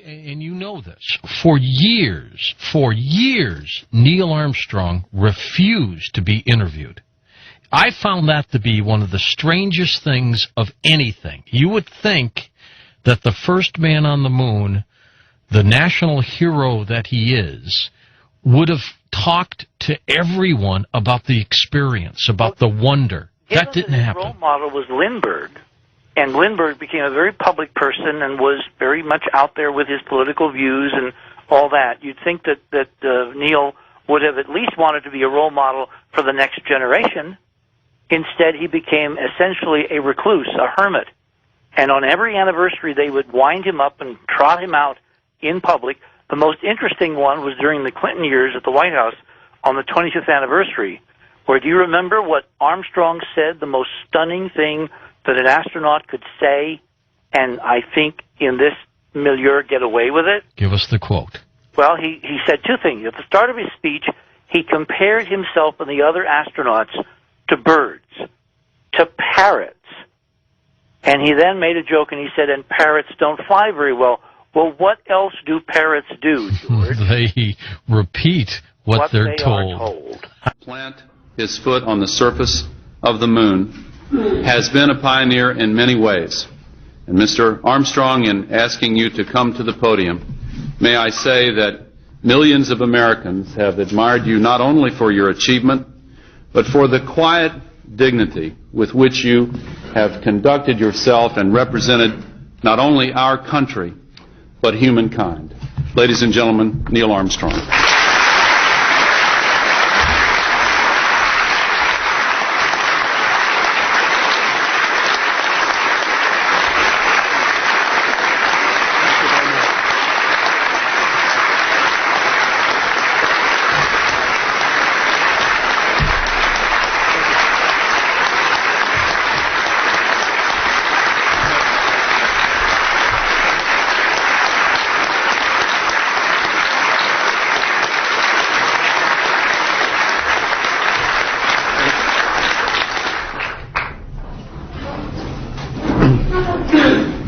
And you know this. For years, Neil Armstrong refused to be interviewed. I found that to be one of the strangest things of anything. You would think that the first man on the moon, the national hero that he is, would have talked to everyone about the experience, about the wonder. That didn't happen. His role model was Lindbergh, and Lindbergh became a very public person and was very much out there with his political views and all that. You'd think that Neil would have at least wanted to be a role model for the next generation. Instead, he became essentially a recluse, a hermit. And on every anniversary, they would wind him up and trot him out in public. The most interesting one was during the Clinton years at the White House on the 25th anniversary, where, do you remember what Armstrong said, the most stunning thing that an astronaut could say, and I think in this milieu get away with it? Give us the quote. Well, he said two things. At the start of his speech, he compared himself and the other astronauts to birds, to parrots. And he then made a joke and he said, and parrots don't fly very well. Well, what else do parrots do, George? They repeat what they're told. Plant his foot on the surface of the moon has been a pioneer in many ways. And Mr. Armstrong, in asking you to come to the podium, may I say that millions of Americans have admired you not only for your achievement, but for the quiet dignity with which you have conducted yourself and represented not only our country, but humankind. Ladies and gentlemen, Neil Armstrong.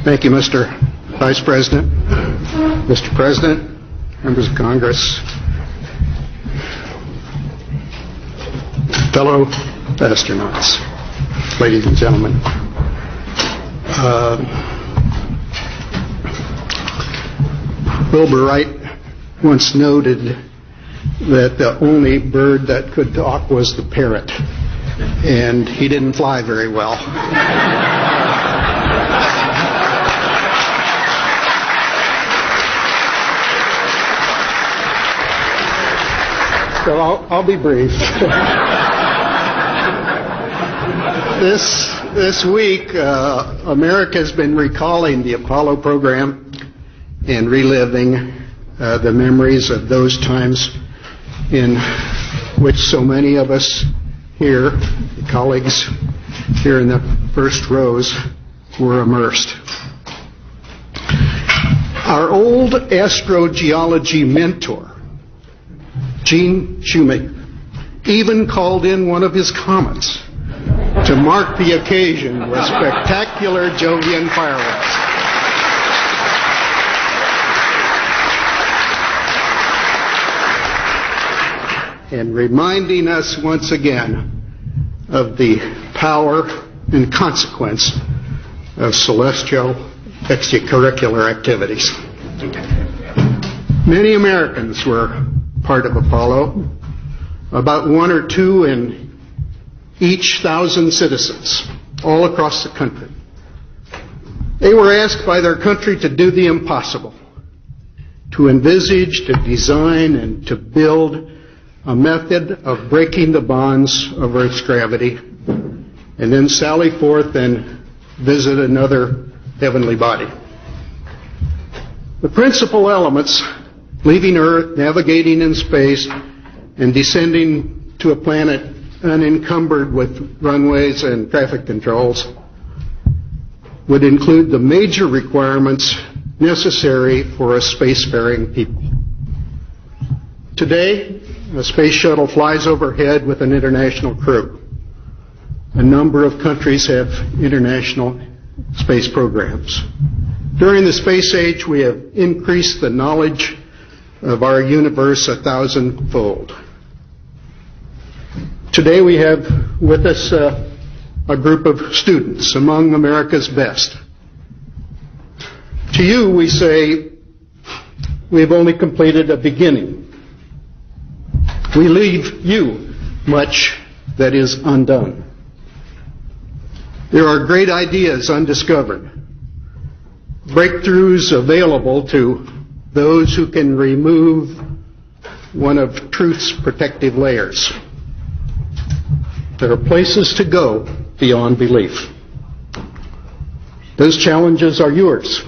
Thank you, Mr. Vice President, Mr. President, members of Congress, fellow astronauts, ladies and gentlemen. Wilbur Wright once noted that the only bird that could talk was the parrot, and he didn't fly very well. So I'll be brief. This week, America has been recalling the Apollo program and reliving the memories of those times in which so many of us here, the colleagues here in the first rows, were immersed. Our old astrogeology mentor, Gene Shoemaker, even called in one of his comets to mark the occasion with spectacular Jovian fireworks. And reminding us once again of the power and consequence of celestial extracurricular activities. Many Americans were part of Apollo, about 1 or 2 in each 1,000 citizens, all across the country. They were asked by their country to do the impossible, to envisage, to design, and to build a method of breaking the bonds of Earth's gravity, and then sally forth and visit another heavenly body. The principal elements, leaving Earth, navigating in space, and descending to a planet unencumbered with runways and traffic controls, would include the major requirements necessary for a spacefaring people. Today, a space shuttle flies overhead with an international crew. A number of countries have international space programs. During the space age, we have increased the knowledge of our universe 1,000-fold. Today we have with us a group of students among America's best. To you, we say, we have only completed a beginning. We leave you much that is undone. There are great ideas undiscovered, breakthroughs available to those who can remove one of truth's protective layers. There are places to go beyond belief. Those challenges are yours.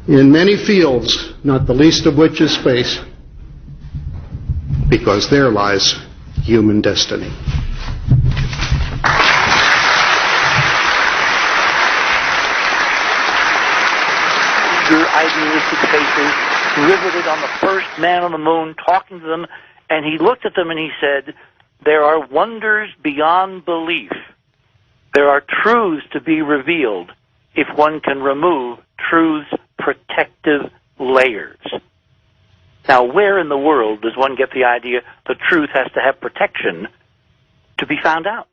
In many fields, not the least of which is space, because there lies human destiny. Your idealistic faces riveted on the first man on the moon, talking to them, and he looked at them and he said, "There are wonders beyond belief. There are truths to be revealed if one can remove truth's protective layers." Now, where in the world does one get the idea the truth has to have protection to be found out?